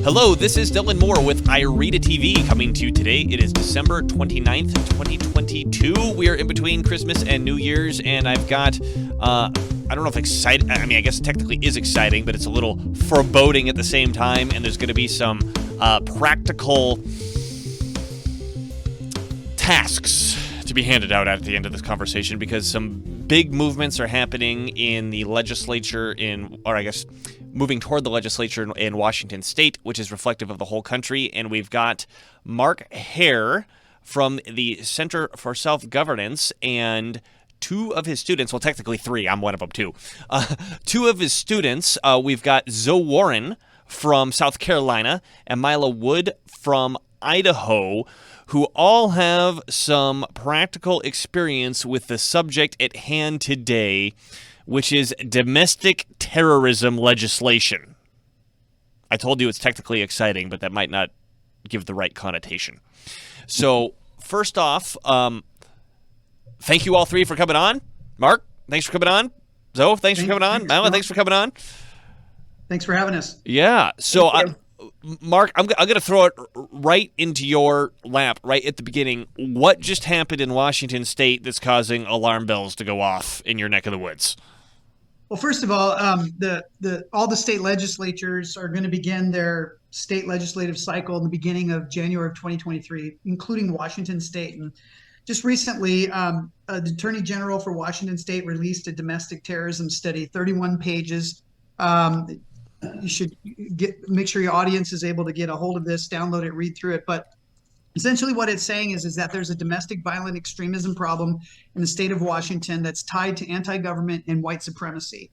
Hello, this is Dylan Moore with Irida TV coming to you today. It is December 29th, 2022. We are in between Christmas and New Year's, and I've got, I don't know if exciting, I mean, I guess it technically is exciting, but it's a little foreboding at the same time, and there's going to be some practical tasks to be handed out at the end of this conversation because some big movements are happening in the legislature moving toward the legislature in Washington State, which is reflective of the whole country. And we've got Mark Herr from the Center for Self-Governance and two of his students, well, technically three, I'm one of them too. Two of his students, we've got Zoe Warren from South Carolina and Mila Wood from Idaho, who all have some practical experience with the subject at hand today, which is domestic terrorism legislation. I told you it's technically exciting, but that might not give the right connotation. So, first off, thank you all three for coming on. Mark, thanks for coming on. Zoe, thanks for coming on. Mila, thanks for coming on. Thanks for having us. Yeah, so Mark, I'm going to throw it right into your lap right at the beginning. What just happened in Washington State that's causing alarm bells to go off in your neck of the woods? Well, first of all, all the state legislatures are going to begin their state legislative cycle in the beginning of January of 2023, including Washington State. And just recently, the Attorney General for Washington State released a domestic terrorism study, 31 pages. You should make sure your audience is able to get a hold of this, download it, read through it. But essentially what it's saying is that there's a domestic violent extremism problem in the state of Washington that's tied to anti-government and white supremacy.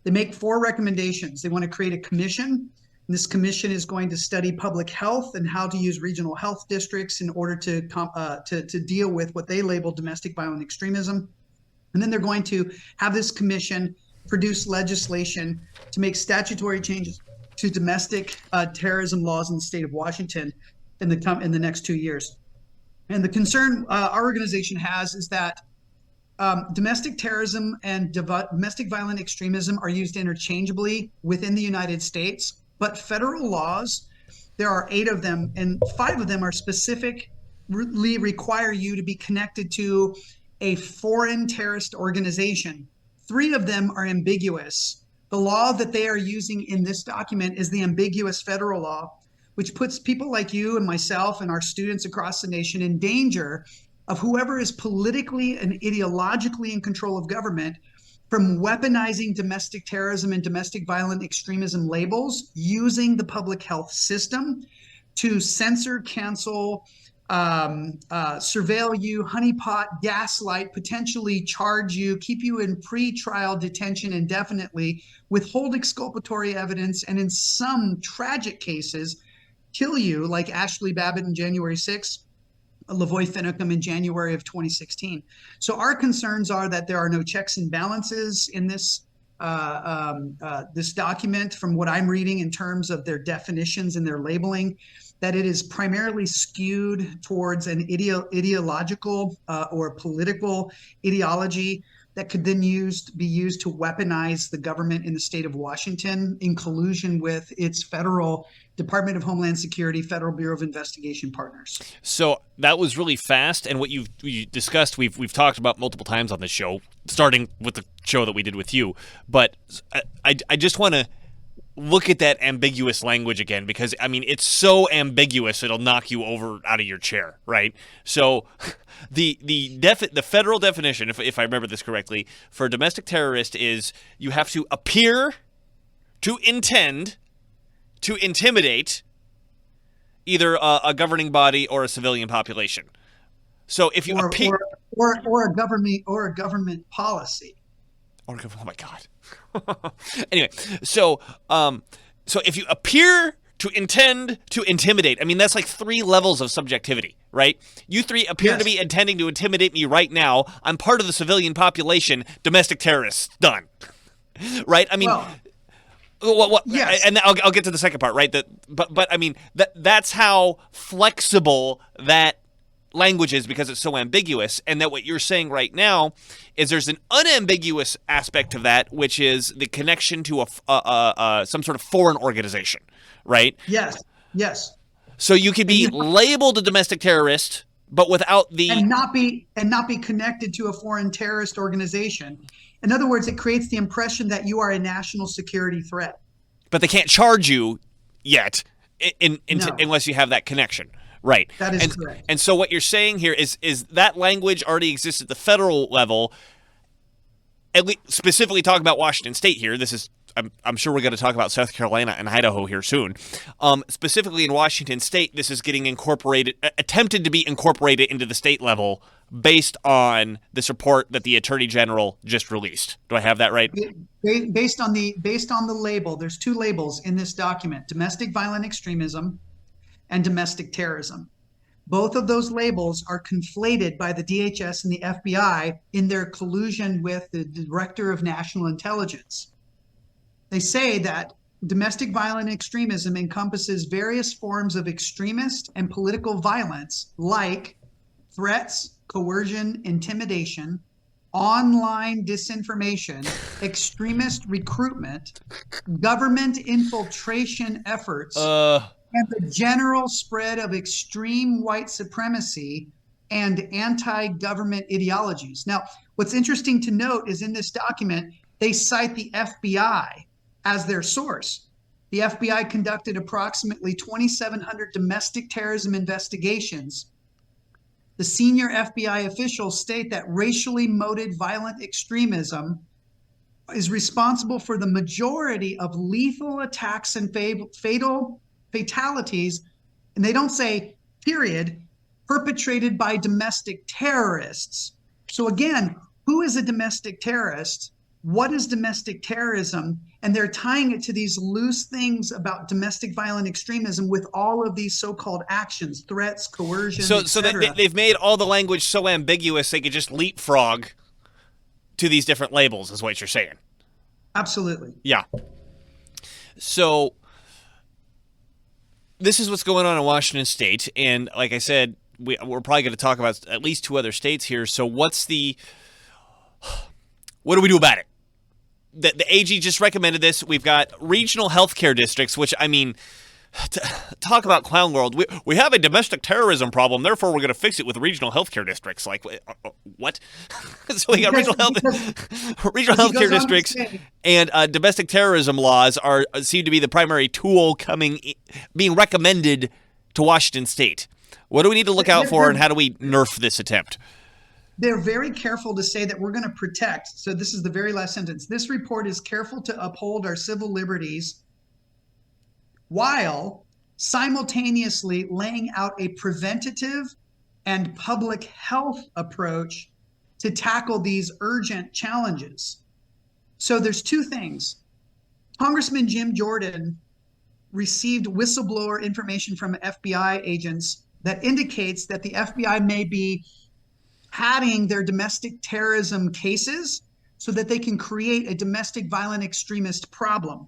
They make 4 recommendations. They want to create a commission. And this commission is going to study public health and how to use regional health districts in order to deal with what they label domestic violent extremism. And then they're going to have this commission produce legislation to make statutory changes to domestic terrorism laws in the state of Washington in the next 2 years. And the concern our organization has is that domestic terrorism and domestic violent extremism are used interchangeably within the United States, but federal laws, there are 8 of them, and 5 of them are specifically require you to be connected to a foreign terrorist organization. 3 of them are ambiguous. The law that they are using in this document is the ambiguous federal law, which puts people like you and myself and our students across the nation in danger of whoever is politically and ideologically in control of government from weaponizing domestic terrorism and domestic violent extremism labels, using the public health system to censor, cancel, surveil you, honeypot, gaslight, potentially charge you, keep you in pre-trial detention indefinitely, withhold exculpatory evidence, and in some tragic cases, kill you, like Ashley Babbitt in January 6th, Lavoy Finicum in January of 2016. So our concerns are that there are no checks and balances in this this document from what I'm reading in terms of their definitions and their labeling, that it is primarily skewed towards an ideological or political ideology that could then be used to weaponize the government in the state of Washington in collusion with its federal Department of Homeland Security, Federal Bureau of Investigation partners. So that was really fast, and what you discussed, we've talked about multiple times on this show, starting with the show that we did with you. But I just want to look at that ambiguous language again, because I mean it's so ambiguous it'll knock you over out of your chair, right? So the federal definition, if I remember this correctly, for a domestic terrorist is you have to appear to intend to intimidate either a governing body or a civilian population. So if you appear or a government policy. Oh my God. Anyway, so if you appear to intend to intimidate, I mean, that's like 3 levels of subjectivity, right? You 3 appear to be intending to intimidate me right now. I'm part of the civilian population, domestic terrorists, done. Right? I mean, yes. And I'll get to the second part, right? But I mean, that's how flexible that language is because it's so ambiguous, and that what you're saying right now is there's an unambiguous aspect of that, which is the connection to some sort of foreign organization, right? Yes. Yes. So you could be labeled a domestic terrorist, but without the and not be connected to a foreign terrorist organization. In other words, it creates the impression that you are a national security threat. But they can't charge you yet No. unless you have that connection. Right. That is correct. And so what you're saying here is that language already exists at the federal level, at least specifically talking about Washington State here. This is, I'm sure we're going to talk about South Carolina and Idaho here soon. Specifically in Washington State, this is getting attempted to be incorporated into the state level based on this report that the Attorney General just released. Do I have that right? Based on the label, there's two labels in this document: domestic violent extremism and domestic terrorism. Both of those labels are conflated by the DHS and the FBI in their collusion with the Director of National Intelligence. They say that domestic violent extremism encompasses various forms of extremist and political violence, like threats, coercion, intimidation, online disinformation, extremist recruitment, government infiltration efforts, and the general spread of extreme white supremacy and anti-government ideologies. Now, what's interesting to note is in this document, they cite the FBI as their source. The FBI conducted approximately 2,700 domestic terrorism investigations. The senior FBI officials state that racially motivated violent extremism is responsible for the majority of lethal attacks and fatalities, and they don't say period, perpetrated by domestic terrorists. So again, who is a domestic terrorist? What is domestic terrorism? And they're tying it to these loose things about domestic violent extremism with all of these so-called actions, threats, coercion, So they've made all the language so ambiguous they could just leapfrog to these different labels, is what you're saying. Absolutely. Yeah. So this is what's going on in Washington State, and like I said, we're probably going to talk about at least two other states here. So what do we do about it? The AG just recommended this. We've got regional healthcare districts, which, I mean, talk about clown world. We have a domestic terrorism problem, therefore we're going to fix it with regional healthcare districts. Like, what? So we got regional healthcare districts, and domestic terrorism laws seem to be the primary tool being recommended to Washington State. What do we need to look out for, and how do we nerf this attempt? They're very careful to say that we're going to protect. So this is the very last sentence. This report is careful to uphold our civil liberties while simultaneously laying out a preventative and public health approach to tackle these urgent challenges. So there's two things. Congressman Jim Jordan received whistleblower information from FBI agents that indicates that the FBI may be padding their domestic terrorism cases so that they can create a domestic violent extremist problem.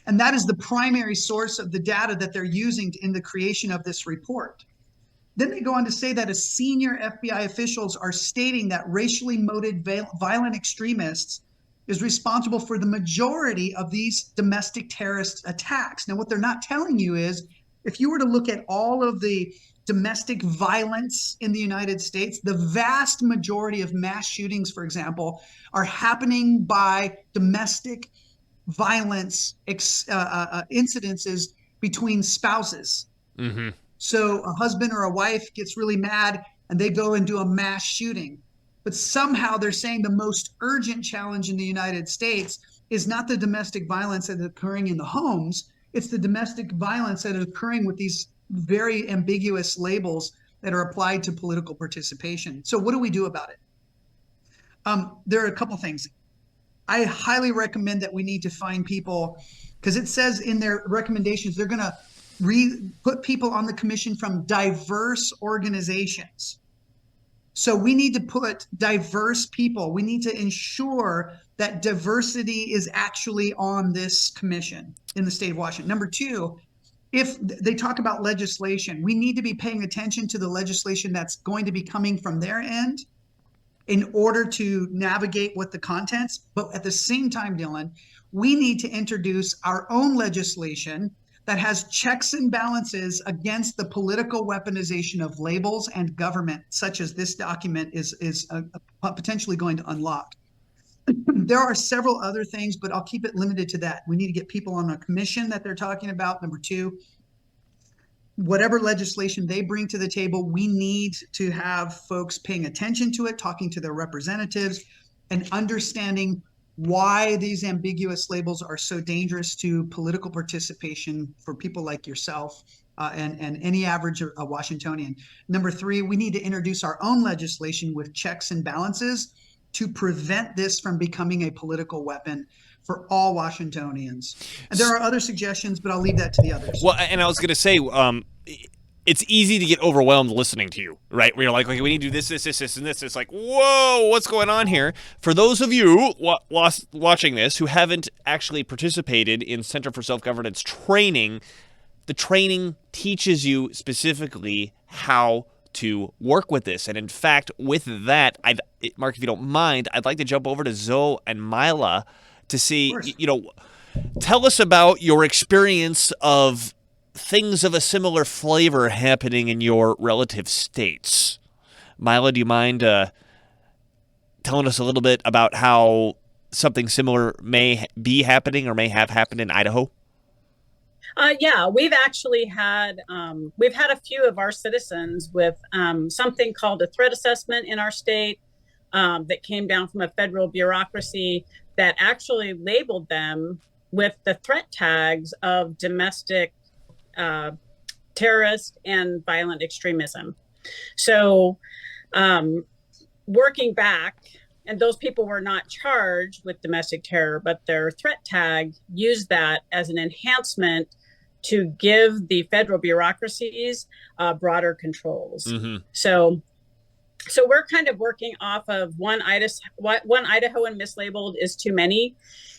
And that is the primary source of the data that they're using in the creation of this report. Then they go on to say that as senior FBI officials are stating that racially motivated violent extremists is responsible for the majority of these domestic terrorist attacks. Now, what they're not telling you is, if you were to look at all of the domestic violence in the United States, the vast majority of mass shootings, for example, are happening by domestic violence incidences between spouses. Mm-hmm. So a husband or a wife gets really mad and they go and do a mass shooting. But somehow they're saying the most urgent challenge in the United States is not the domestic violence that is occurring in the homes, it's the domestic violence that is occurring with these very ambiguous labels that are applied to political participation. So what do we do about it? There are a couple things. I highly recommend that we need to find people, because it says in their recommendations, they're going to put people on the commission from diverse organizations. So we need to put diverse people. We need to ensure that diversity is actually on this commission in the state of Washington. Number two, if they talk about legislation, we need to be paying attention to the legislation that's going to be coming from their end in order to navigate what the contents. But at the same time, Dylan, we need to introduce our own legislation that has checks and balances against the political weaponization of labels and government, such as this document is potentially going to unlock. There are several other things, but I'll keep it limited to that. We need to get people on a commission that they're talking about. Number two, whatever legislation they bring to the table, we need to have folks paying attention to it, talking to their representatives, and understanding why these ambiguous labels are so dangerous to political participation for people like yourself and any average Washingtonian. Number three, we need to introduce our own legislation with checks and balances to prevent this from becoming a political weapon for all Washingtonians. And there are other suggestions, but I'll leave that to the others. Well, and I was going to say, it's easy to get overwhelmed listening to you, right? Where you're like, okay, we need to do this, and this. It's like, whoa, what's going on here? For those of you watching this who haven't actually participated in Center for Self-Governance training, the training teaches you specifically how to work with this. And in fact, with that, Mark, if you don't mind, I'd like to jump over to Zoe and Mila to see, tell us about your experience of things of a similar flavor happening in your relative states. Mila, do you mind telling us a little bit about how something similar may be happening or may have happened in Idaho? Yeah, we've actually had we've had a few of our citizens with something called a threat assessment in our state that came down from a federal bureaucracy that actually labeled them with the threat tags of domestic terrorist and violent extremism. So working back, and those people were not charged with domestic terror, but their threat tag used that as an enhancement to give the federal bureaucracies broader controls. Mm-hmm. So we're kind of working off of one Idaho and mislabeled is too many.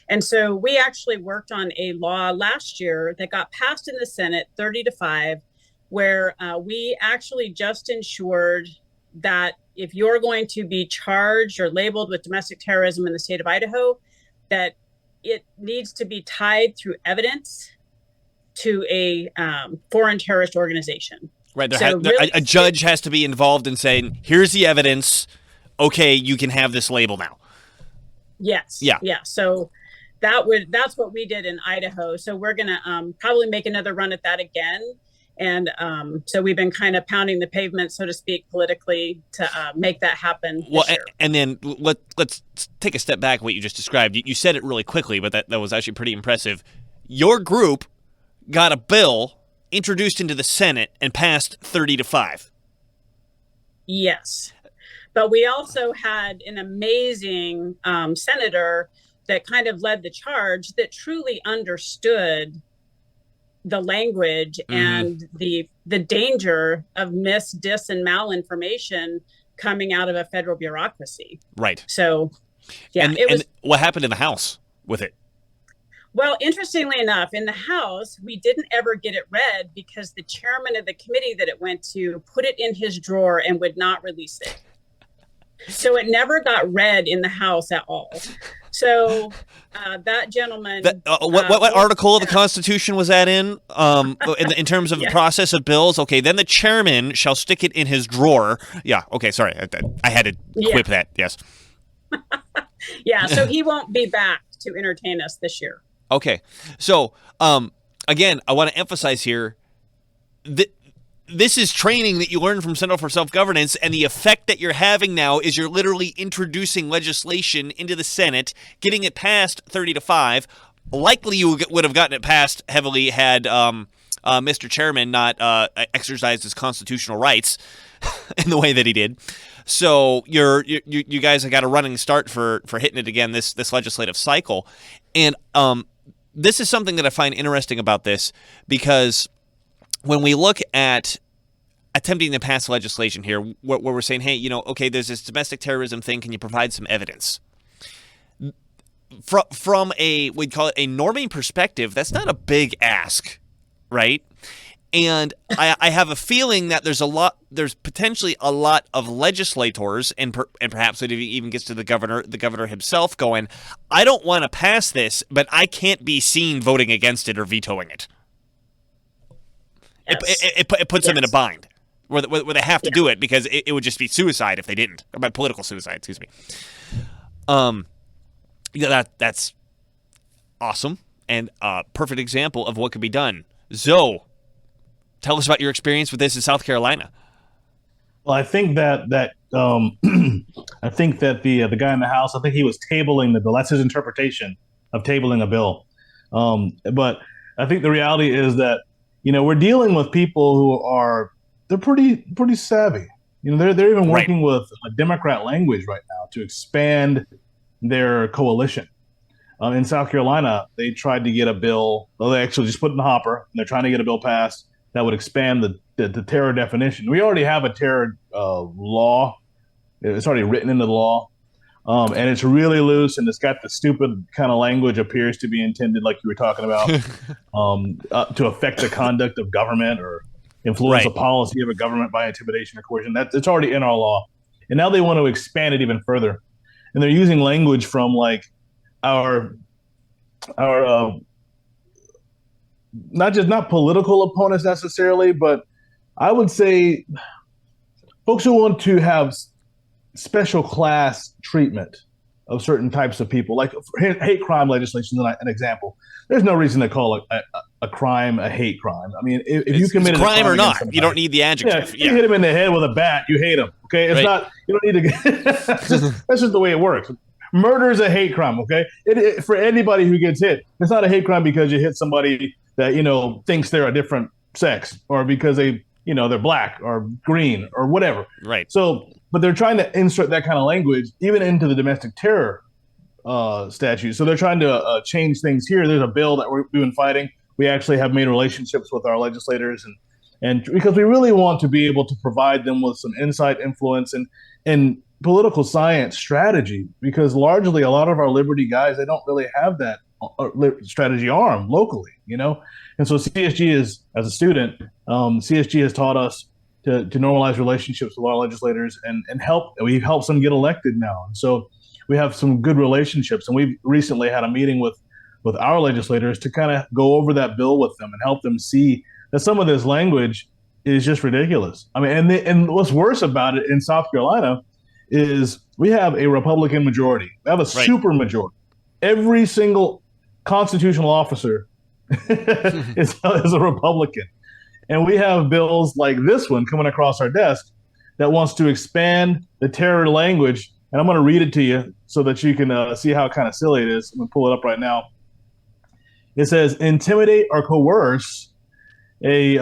And so we actually worked on a law last year that got passed in the Senate 30-5, where we actually just ensured that if you're going to be charged or labeled with domestic terrorism in the state of Idaho, that it needs to be tied through evidence to a foreign terrorist organization. Right. A judge has to be involved in saying, here's the evidence. Okay, you can have this label now. Yes. Yeah. Yeah. So that's what we did in Idaho. So we're going to probably make another run at that again. And so we've been kind of pounding the pavement, so to speak, politically to make that happen. Well, and then let's take a step back. What you just described, you said it really quickly, but that was actually pretty impressive. Your group got a bill introduced into the Senate and passed 30-5. Yes, but we also had an amazing senator that kind of led the charge that truly understood the language and the danger of mis, dis, and malinformation coming out of a federal bureaucracy. Right. So, yeah. And what happened in the House with it? Well, interestingly enough, in the House, we didn't ever get it read because the chairman of the committee that it went to put it in his drawer and would not release it. So it never got read in the House at all. So that gentleman... What article of the Constitution was that in terms of the process of bills? Okay, then the chairman shall stick it in his drawer. Yeah, okay, sorry. I had to quip that, yes. Yeah, so he won't be back to entertain us this year. Okay, so again, I want to emphasize here that this is training that you learn from Center for Self-Governance, and the effect that you're having now is you're literally introducing legislation into the Senate, getting it passed 30-5. Likely you would have gotten it passed heavily had Mr. Chairman not exercised his constitutional rights in the way that he did. So you guys have got a running start for hitting it again this legislative cycle. And this is something that I find interesting about this, because when we look at attempting to pass legislation here, where we're saying, hey, okay, there's this domestic terrorism thing, can you provide some evidence? From we'd call it a norming perspective, that's not a big ask right? And I have a feeling that there's potentially a lot of legislators, and perhaps it even gets to the governor himself going, I don't want to pass this, but I can't be seen voting against it or vetoing it. Yes. It puts them in a bind where they have to do it because it would just be suicide if they didn't. By political suicide, excuse me. That's awesome and a perfect example of what could be done. Zoe, tell us about your experience with this in South Carolina. Well, I think that the guy in the House, I think he was tabling the bill. That's his interpretation of tabling a bill. But I think the reality is that we're dealing with people who they're pretty savvy. They're even working with a Democrat language right now to expand their coalition. In South Carolina, they tried to get a bill. Well, they actually just put it in the hopper, and they're trying to get a bill passed that would expand the terror definition. We already have a terror law. It's already written into the law, and it's really loose, and it's got the stupid kind of language appears to be intended, like you were talking about, to affect the conduct of government or influence the policy of a government by intimidation or coercion. It's already in our law, and now they want to expand it even further, and they're using language from like our not political opponents necessarily, but I would say folks who want to have special class treatment of certain types of people, like hate crime legislation, an example. There's no reason to call a crime a hate crime. I mean, if you committed a crime or not, somebody, you don't need the adjective. You hit him in the head with a bat, you hate him. Okay, it's not. You don't need to. that's just the way it works. Murder is a hate crime. Okay, for anybody who gets hit, it's not a hate crime because you hit somebody that thinks they're a different sex, or because they're black or green or whatever. Right. So, but they're trying to insert that kind of language even into the domestic terror statute. So they're trying to change things here. There's a bill that we've been fighting. We actually have made relationships with our legislators, and because we really want to be able to provide them with some insight, influence, and political science strategy, because largely a lot of our liberty guys, they don't really have that strategy arm locally, and so CSG is, as a student, CSG has taught us to normalize relationships with our legislators and help. We've helped them get elected now, and so we have some good relationships. And we've recently had a meeting with our legislators to kind of go over that bill with them and help them see that some of this language is just ridiculous. I mean, and what's worse about it in South Carolina is we have a Republican majority. We have a super majority. Every single constitutional officer is a Republican. And we have bills like this one coming across our desk that wants to expand the terror language. And I'm going to read it to you so that you can see how kind of silly it is. I'm going to pull it up right now. It says, intimidate or coerce a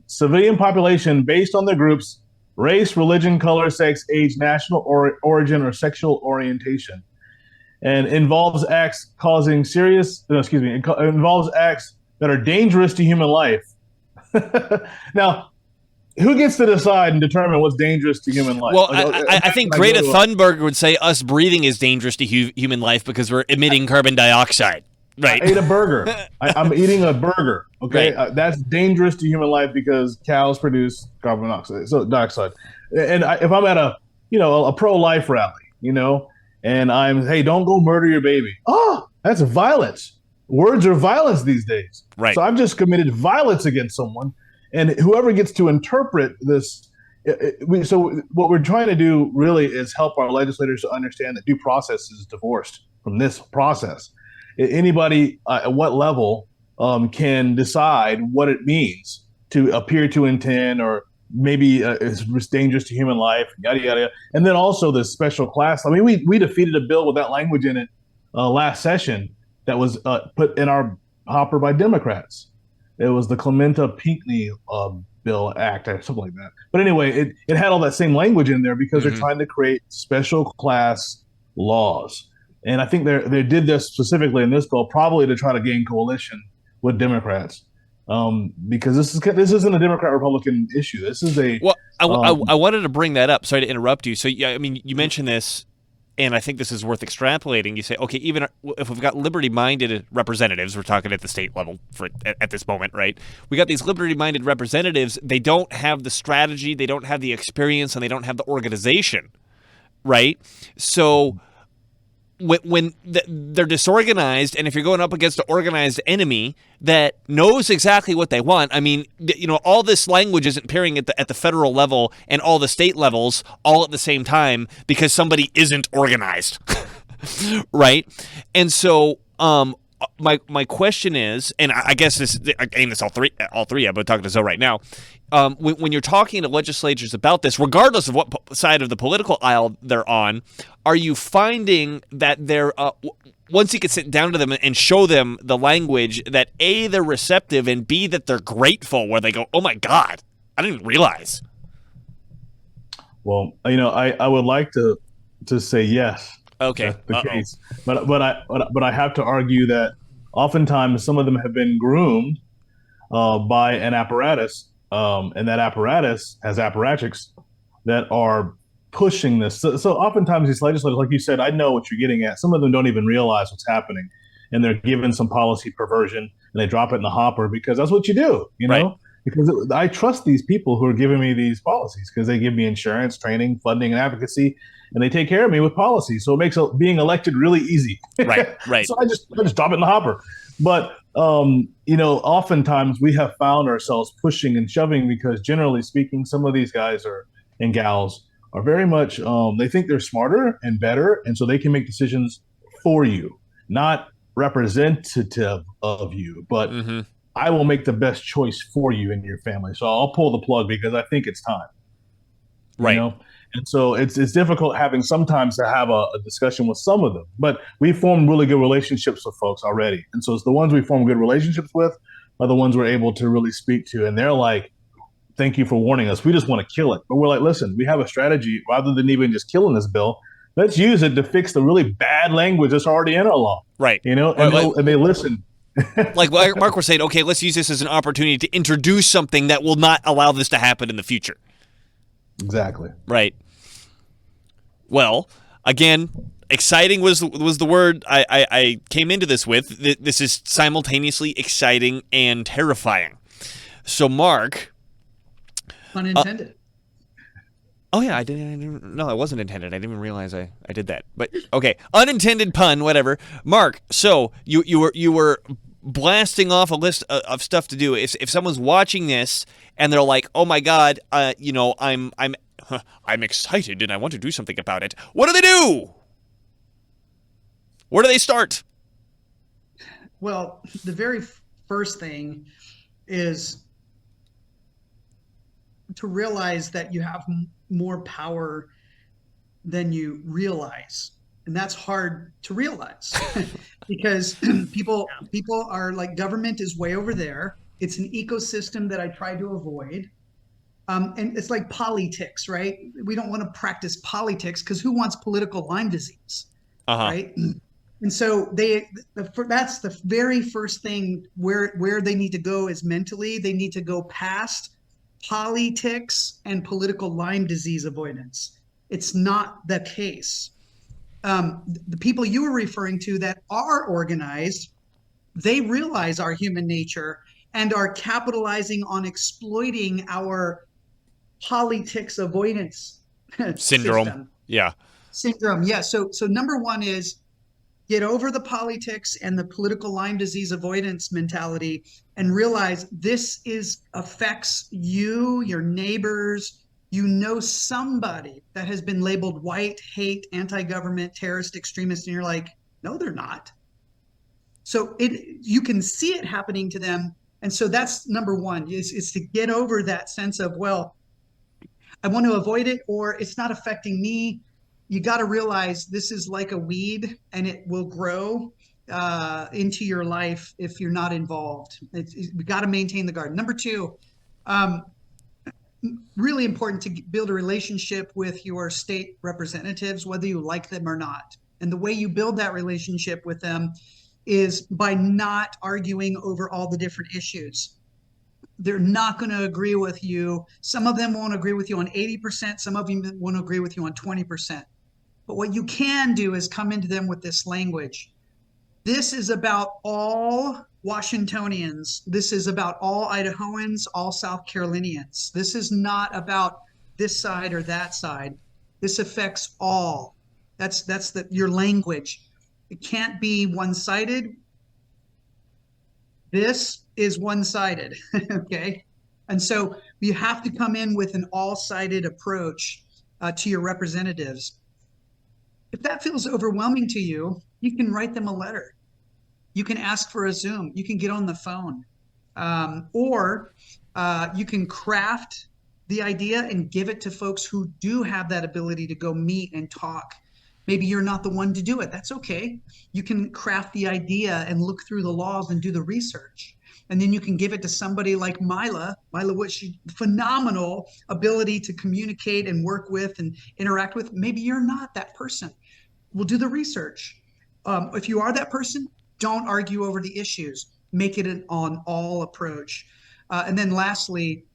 civilian population based on their groups, race, religion, color, sex, age, national origin, or sexual orientation, and involves acts involves acts that are dangerous to human life. Now, who gets to decide and determine what's dangerous to human life? Well, I think Greta Thunberg would say us breathing is dangerous to human life because we're emitting carbon dioxide. Right. I ate a burger. I'm eating a burger. Okay, that's dangerous to human life because cows produce carbon dioxide. And if I'm at a pro-life rally, and I'm, hey, don't go murder your baby. Oh, that's violence. Words are violence these days. Right. So I've just committed violence against someone, and whoever gets to interpret this. So what we're trying to do really is help our legislators to understand that due process is divorced from this process. Anybody at what level can decide what it means to appear to intend, or maybe it's dangerous to human life, yada, yada, yada. And then also the special class. I mean, we defeated a bill with that language in it last session that was put in our hopper by Democrats. It was the Clementa Pinckney Bill Act or something like that. But anyway, it had all that same language in there because they're trying to create special class laws. And I think they did this specifically in this bill, probably to try to gain coalition with Democrats, because this isn't a Democrat-Republican issue. This is a I wanted to bring that up. Sorry to interrupt you. So yeah, I mean, you mentioned this and I think this is worth extrapolating. You say, okay, even if we've got liberty-minded representatives, we're talking at the state level at this moment, right? We got these liberty-minded representatives. They don't have the strategy, they don't have the experience, and they don't have the organization, right? So when they're disorganized, and if you're going up against an organized enemy that knows exactly what they want, I mean, all this language isn't appearing at the federal level and all the state levels all at the same time because somebody isn't organized, right? And so, my question is, and I guess I aim this all three. I'm talking to Zoe right now. When you're talking to legislatures about this, regardless of what side of the political aisle they're on, are you finding that they're once you can sit down to them and show them the language, that A, they're receptive, and B, that they're grateful, where they go, "Oh my God, I didn't realize." Well, I would like to say yes. Okay. That's the case, but I have to argue that oftentimes some of them have been groomed by an apparatus, and that apparatus has apparatchiks that are pushing this. So oftentimes these legislators, like you said, I know what you're getting at. Some of them don't even realize what's happening, and they're given some policy perversion, and they drop it in the hopper because that's what you do, Right. Because I trust these people who are giving me these policies because they give me insurance, training, funding, and advocacy, and they take care of me with policy. So it makes being elected really easy. Right. So I just drop it in the hopper. But oftentimes we have found ourselves pushing and shoving because, generally speaking, some of these guys and gals are very much they think they're smarter and better, and so they can make decisions for you, not representative of you, but I will make the best choice for you and your family. So I'll pull the plug because I think it's time. Right. And so it's difficult sometimes to have a discussion with some of them, but we formed really good relationships with folks already. And so it's the ones we form good relationships with are the ones we're able to really speak to. And they're like, "Thank you for warning us. We just want to kill it." But we're like, "Listen, we have a strategy. Rather than even just killing this bill, let's use it to fix the really bad language that's already in our law." Right. And they listen. Like Mark was saying, okay, let's use this as an opportunity to introduce something that will not allow this to happen in the future. Exactly. Right. Well, again, exciting was the word I came into this with. This is simultaneously exciting and terrifying. So, Mark. Pun intended. Oh, yeah, I didn't. No, it wasn't intended. I didn't even realize I did that. But, okay, unintended pun, whatever. Mark, so you were blasting off a list of stuff to do. If someone's watching this and they're like, "Oh my God, I'm excited and I want to do something about it," what do they do? Where do they start? Well, the very first thing is to realize that you have more power than you realize. And that's hard to realize because people are like, government is way over there. It's an ecosystem that I try to avoid. And it's like politics, right? We don't want to practice politics because who wants political Lyme disease, right? And so that's the very first thing where they need to go is mentally. They need to go past politics and political Lyme disease avoidance. It's not the case. The people you were referring to that are organized, they realize our human nature and are capitalizing on exploiting our politics avoidance syndrome. System. Yeah. Syndrome. Yeah. So number one is get over the politics and the political Lyme disease avoidance mentality and realize this affects you, your neighbors. You know somebody that has been labeled white, hate, anti-government, terrorist, extremist, and you're like, no, they're not. So you can see it happening to them. And so that's number one is to get over that sense of, well, I want to avoid it or it's not affecting me. You got to realize this is like a weed and it will grow into your life if you're not involved. We got to maintain the garden. Number two, really important to build a relationship with your state representatives, whether you like them or not. And the way you build that relationship with them is by not arguing over all the different issues. They're not going to agree with you. Some of them won't agree with you on 80%. Some of them won't agree with you on 20%. But what you can do is come into them with this language. This is about all Washingtonians. This is about all Idahoans, all South Carolinians. This is not about this side or that side. This affects all. That's your language. It can't be one-sided. This is one-sided, okay? And so you have to come in with an all-sided approach to your representatives. If that feels overwhelming to you, you can write them a letter. You can ask for a Zoom. You can get on the phone. Or you can craft the idea and give it to folks who do have that ability to go meet and talk. Maybe you're not the one to do it. That's okay. You can craft the idea and look through the laws and do the research. And then you can give it to somebody like Mila Wood. She phenomenal ability to communicate and work with and interact with. Maybe you're not that person. We'll do the research. If you are that person, don't argue over the issues. Make it an all approach. And then lastly,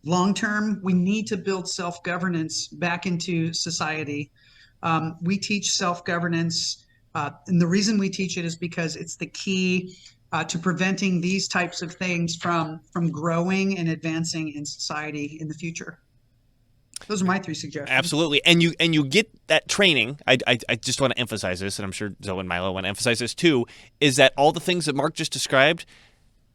long term, we need to build self-governance back into society. We teach self-governance. And the reason we teach it is because it's the key to preventing these types of things from growing and advancing in society in the future. Those are my 3 suggestions. Absolutely. And you get that training. I just want to emphasize this, and I'm sure Zoe and Milo want to emphasize this too, is that all the things that Mark just described,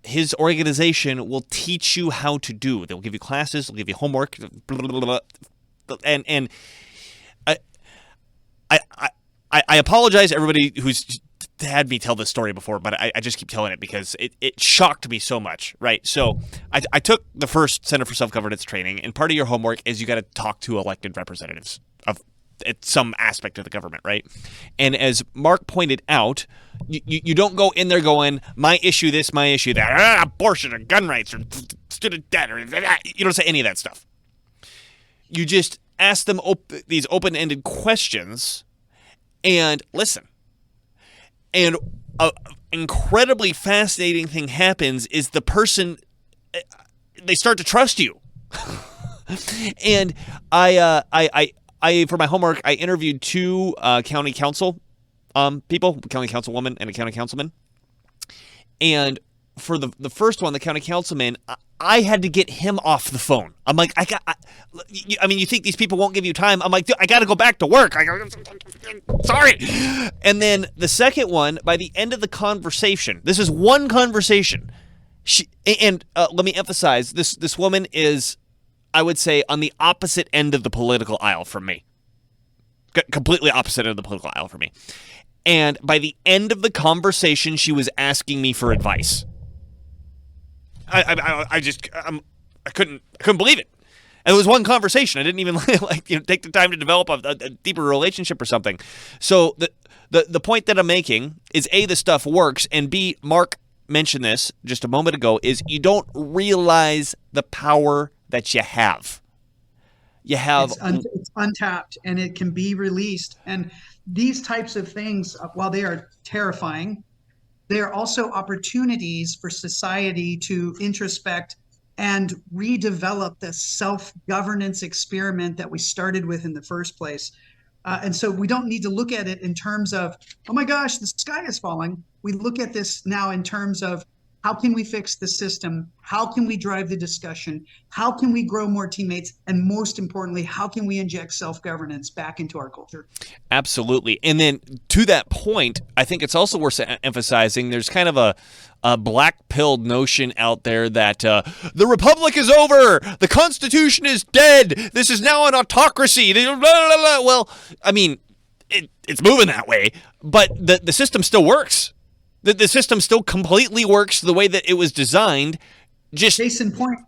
his organization will teach you how to do. They'll give you classes, they'll give you homework, blah, blah, blah, blah. And I apologize everybody who's had me tell this story before, but I just keep telling it because it shocked me so much, right? So I took the first Center for Self-Governance training, and part of your homework is you got to talk to elected representatives of some aspect of the government, right? And as Mark pointed out, you don't go in there going, my issue this, my issue that, abortion or gun rights or student debt, or you don't say any of that stuff. You just ask them these open-ended questions and listen. And an incredibly fascinating thing happens is the person, they start to trust you. And I for my homework, I interviewed 2 county council people, county councilwoman and a county councilman. And for the first one, the county councilman, I had to get him off the phone. I'm like, I mean, you think these people won't give you time? I'm like, dude, I got to go back to work. Sorry. And then the second one, by the end of the conversation, this is one conversation. Let me emphasize, this woman is, I would say, on the opposite end of the political aisle from me. Completely opposite end of the political aisle from me. And by the end of the conversation, she was asking me for advice. I couldn't believe it. And it was one conversation. I didn't even take the time to develop a deeper relationship or something. So the point that I'm making is A, the stuff works, and B, Mark mentioned this just a moment ago, is you don't realize the power that you have. You have it's untapped, and it can be released. And these types of things, while they are terrifying, they are also opportunities for society to introspect and redevelop the self-governance experiment that we started with in the first place. And so we don't need to look at it in terms of, oh my gosh, the sky is falling. We look at this now in terms of, how can we fix the system? How can we drive the discussion? How can we grow more teammates? And most importantly, how can we inject self-governance back into our culture? Absolutely. And then to that point, I think it's also worth emphasizing there's kind of a black-pilled notion out there that the republic is over, the Constitution is dead, this is now an autocracy. Blah, blah, blah. Well, I mean, it's moving that way, but the system still works. The system still completely works the way that it was designed. Just case in point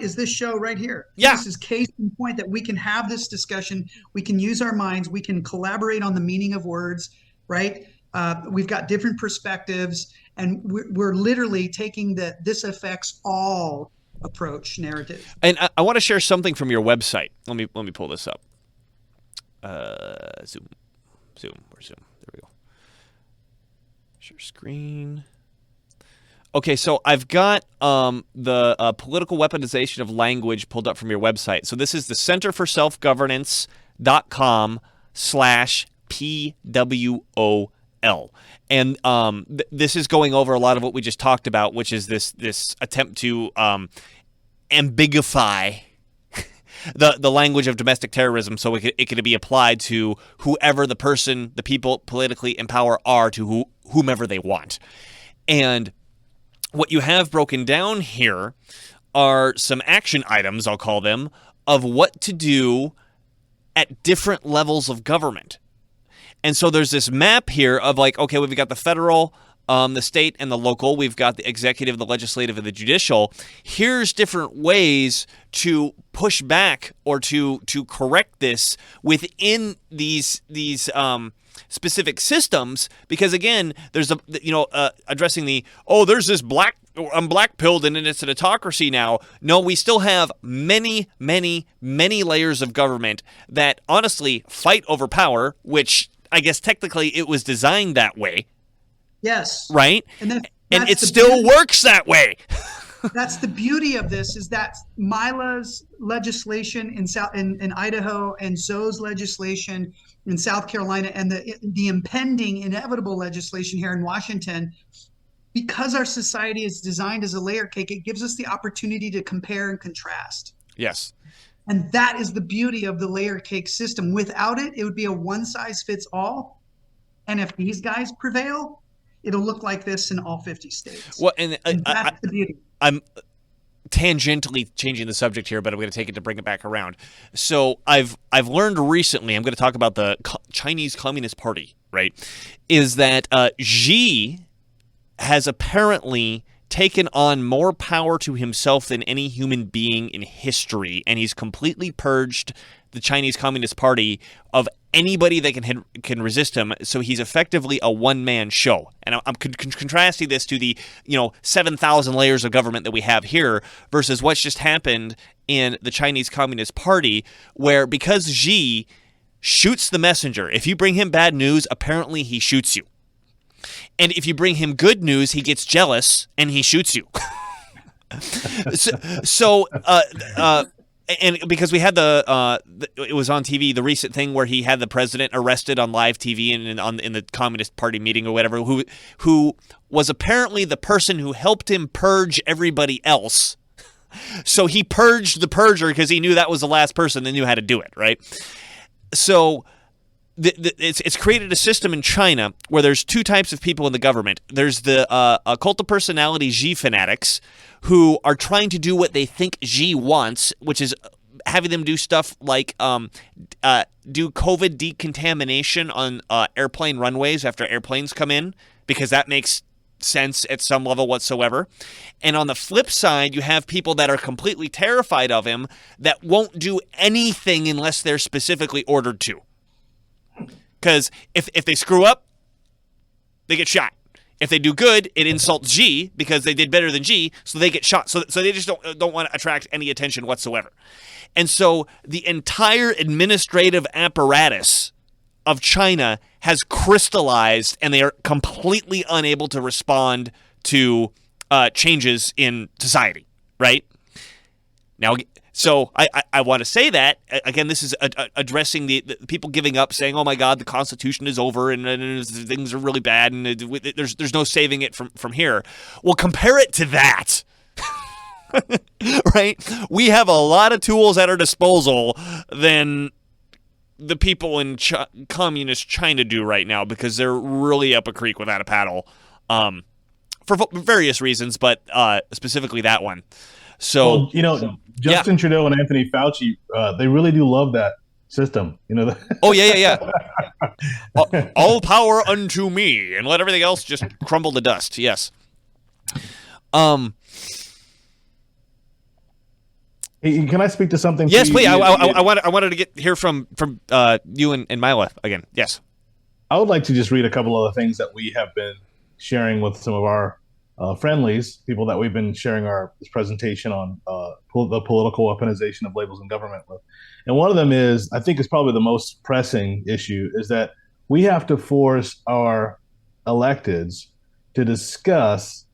is this show right here. Yeah. This is case in point that we can have this discussion. We can use our minds. We can collaborate on the meaning of words, right? We've got different perspectives, and we're literally taking the this affects all approach narrative. And I want to share something from your website. Let me pull this up. Zoom. There we go. Share screen. Okay, so I've got the political weaponization of language pulled up from your website. So this is the Center for Self-Governance.com And this is going over a lot of what we just talked about, which is this attempt to ambiguify the language of domestic terrorism so it could be applied to whoever the people politically in power are, to whomever they want. And what you have broken down here are some action items, I'll call them, of what to do at different levels of government. And so there's this map here of like, okay, we've got the federal, the state, and the local. We've got the executive, the legislative, and the judicial. Here's different ways to push back or to correct this within these specific systems, because again, there's addressing there's this I'm black-pilled and it's an autocracy now. No, we still have many, many, many layers of government that honestly fight over power, which I guess technically it was designed that way. Yes. Right? And it still works that way. That's the beauty of this, is that Mila's legislation in Idaho and Zoe's legislation in South Carolina and the impending inevitable legislation here in Washington, because our society is designed as a layer cake, it gives us the opportunity to compare and contrast. Yes. And that is the beauty of the layer cake system. Without it, it would be a one size fits all. And if these guys prevail, it'll look like this in all 50 states. Well, and that's the beauty. I'm tangentially changing the subject here, but I'm going to take it to bring it back around. So I've learned recently, I'm going to talk about the Chinese Communist Party, right? Is that Xi has apparently taken on more power to himself than any human being in history, and he's completely purged the Chinese Communist Party of anybody that can resist him. So he's effectively a one-man show. And I'm contrasting this to the 7,000 layers of government that we have here versus what's just happened in the Chinese Communist Party, where because Xi shoots the messenger, if you bring him bad news, apparently he shoots you. And if you bring him good news, he gets jealous and he shoots you. And because we had it was on TV, the recent thing where he had the president arrested on live TV and in the Communist Party meeting or whatever, who was apparently the person who helped him purge everybody else. So he purged the purger because he knew that was the last person that knew how to do it, right? So it's created a system in China where there's two types of people in the government. There's the cult of personality Xi fanatics who are trying to do what they think Xi wants, which is having them do stuff like do COVID decontamination on airplane runways after airplanes come in, because that makes sense at some level whatsoever. And on the flip side, you have people that are completely terrified of him that won't do anything unless they're specifically ordered to. Because if they screw up, they get shot. If they do good, it insults Xi because they did better than Xi, so they get shot. So they just don't want to attract any attention whatsoever. And so the entire administrative apparatus of China has crystallized, and they are completely unable to respond to changes in society, right? Now, so I want to say that, again, this is addressing the people giving up, saying, oh my God, the Constitution is over and things are really bad and there's no saving it from here. Well, compare it to that, right? We have a lot of tools at our disposal than the people in communist China do right now, because they're really up a creek without a paddle for various reasons, but specifically that one. So, well, Justin Trudeau and Anthony Fauci, they really do love that system. Oh, yeah. All power unto me, and let everything else just crumble to dust. Yes. Hey, can I speak to something? Yes, please. I wanted to hear from you and Mila again. Yes. I would like to just read a couple of the things that we have been sharing with some of our friendlies, people that we've been sharing this presentation on the political weaponization of labels in government with. And one of them is, I think is probably the most pressing issue, is that we have to force our electeds to discuss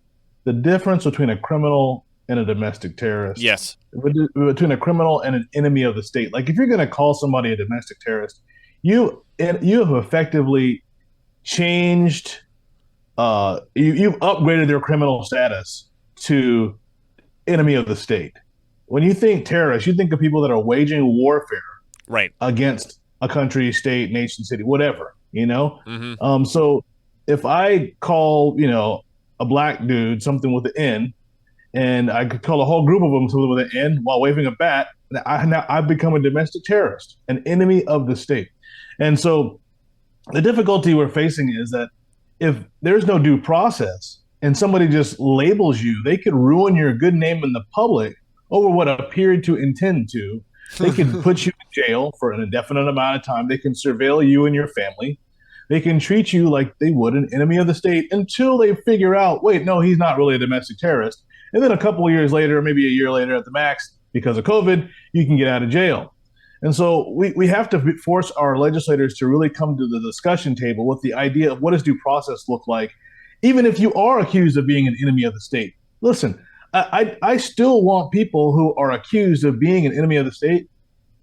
the difference between a criminal and a domestic terrorist. Yes. Between a criminal and an enemy of the state. Like, if you're going to call somebody a domestic terrorist, you have effectively changed. You've upgraded their criminal status to enemy of the state. When you think terrorists, you think of people that are waging warfare Right. against a country, state, nation, city, whatever, Mm-hmm. So if I call, a black dude something with an N, and I could call a whole group of them something with an N while waving a bat, now I've become a domestic terrorist, an enemy of the state. And so the difficulty we're facing is that if there's no due process and somebody just labels you, they could ruin your good name in the public over what appeared to intend to. They could put you in jail for an indefinite amount of time. They can surveil you and your family. They can treat you like they would an enemy of the state until they figure out, wait, no, he's not really a domestic terrorist. And then a couple of years later, maybe a year later at the max, because of COVID, you can get out of jail. And so we have to force our legislators to really come to the discussion table with the idea of what does due process look like, even if you are accused of being an enemy of the state. Listen, I still want people who are accused of being an enemy of the state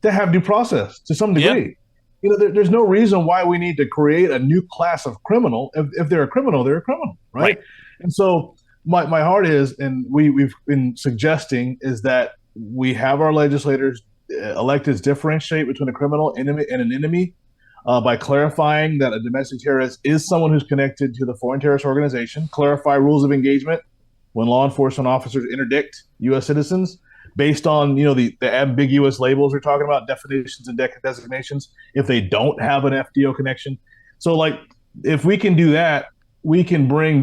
to have due process to some degree. Yeah. There's no reason why we need to create a new class of criminal. If they're a criminal, they're a criminal, right? And so my heart is, and we've been suggesting, is that we have our legislators electeds differentiate between a criminal enemy and an enemy by clarifying that a domestic terrorist is someone who's connected to the foreign terrorist organization, clarify rules of engagement when law enforcement officers interdict U.S. citizens based on, the ambiguous labels we're talking about, definitions and designations, if they don't have an FDO connection. So, if we can do that, we can bring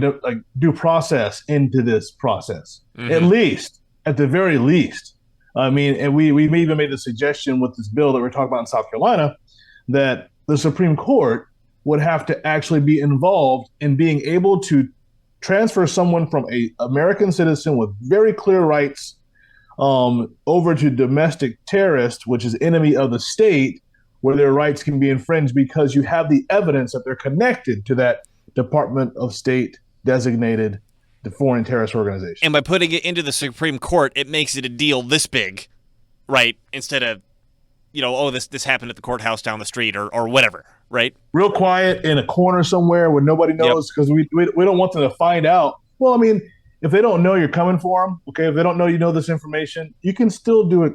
due process into this process, at the very least. I mean, and we even made the suggestion with this bill that we're talking about in South Carolina that the Supreme Court would have to actually be involved in being able to transfer someone from a American citizen with very clear rights over to domestic terrorist, which is enemy of the state, where their rights can be infringed because you have the evidence that they're connected to that Department of State designated the foreign terrorist organization. And by putting it into the Supreme Court, it makes it a deal this big, right? Instead of, this happened at the courthouse down the street or whatever, right? Real quiet in a corner somewhere where nobody knows, because we don't want them to find out. Well, I mean, if they don't know you're coming for them, okay, if they don't know you know this information, you can still do it,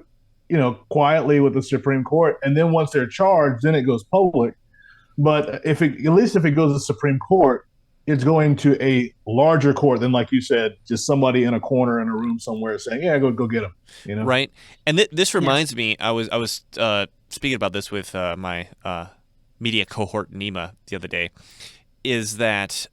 quietly with the Supreme Court. And then once they're charged, then it goes public. But at least if it goes to the Supreme Court, it's going to a larger court than, like you said, just somebody in a corner in a room somewhere saying, "Yeah, go get him." Right. And this reminds me, I was speaking about this with my media cohort Nima the other day, is that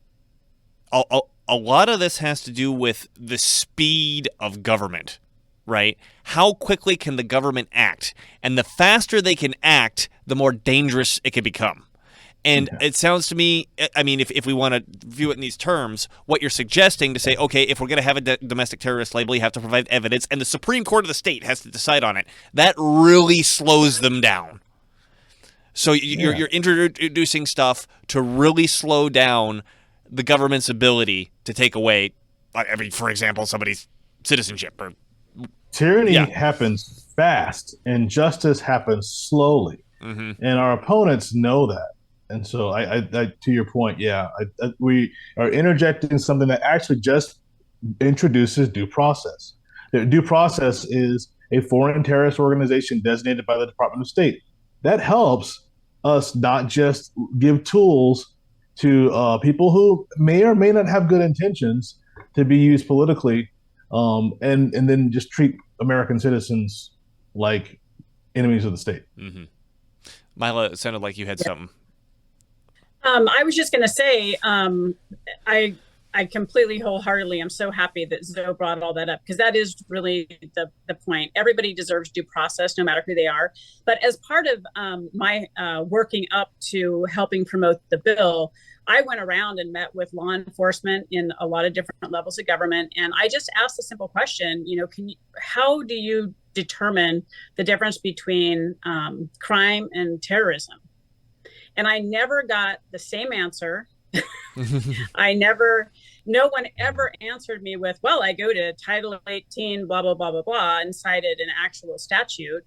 a lot of this has to do with the speed of government, right? How quickly can the government act? And the faster they can act, the more dangerous it can become. And it sounds to me, I mean, if we want to view it in these terms, what you're suggesting to say, okay, if we're going to have a domestic terrorist label, you have to provide evidence, and the Supreme Court of the state has to decide on it. That really slows them down. So you're introducing stuff to really slow down the government's ability to take away, for example, somebody's citizenship. Tyranny happens fast, and justice happens slowly. Mm-hmm. And our opponents know that. And so, I to your point, we are interjecting something that actually just introduces due process. The due process is a foreign terrorist organization designated by the Department of State. That helps us not just give tools to people who may or may not have good intentions to be used politically, and then just treat American citizens like enemies of the state. Mm-hmm. Mila, it sounded like you had something. I was just going to say, I completely wholeheartedly am so happy that Zoe brought all that up, because that is really the point. Everybody deserves due process, no matter who they are. But as part of my working up to helping promote the bill, I went around and met with law enforcement in a lot of different levels of government. And I just asked a simple question, how do you determine the difference between crime and terrorism? And I never got the same answer. No one ever answered me with, well, I go to Title 18, blah, blah, blah, blah, blah, and cited an actual statute.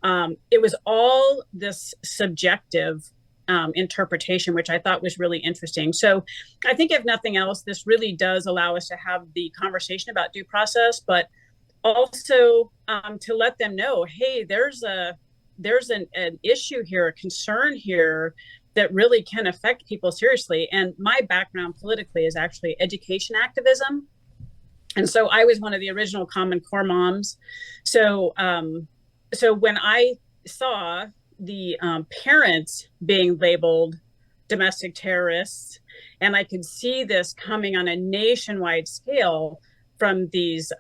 It was all this subjective interpretation, which I thought was really interesting. So I think if nothing else, this really does allow us to have the conversation about due process, but also to let them know, hey, there's an issue here, a concern here that really can affect people seriously. And my background politically is actually education activism. And so I was one of the original Common Core moms. So when I saw the parents being labeled domestic terrorists, and I could see this coming on a nationwide scale from these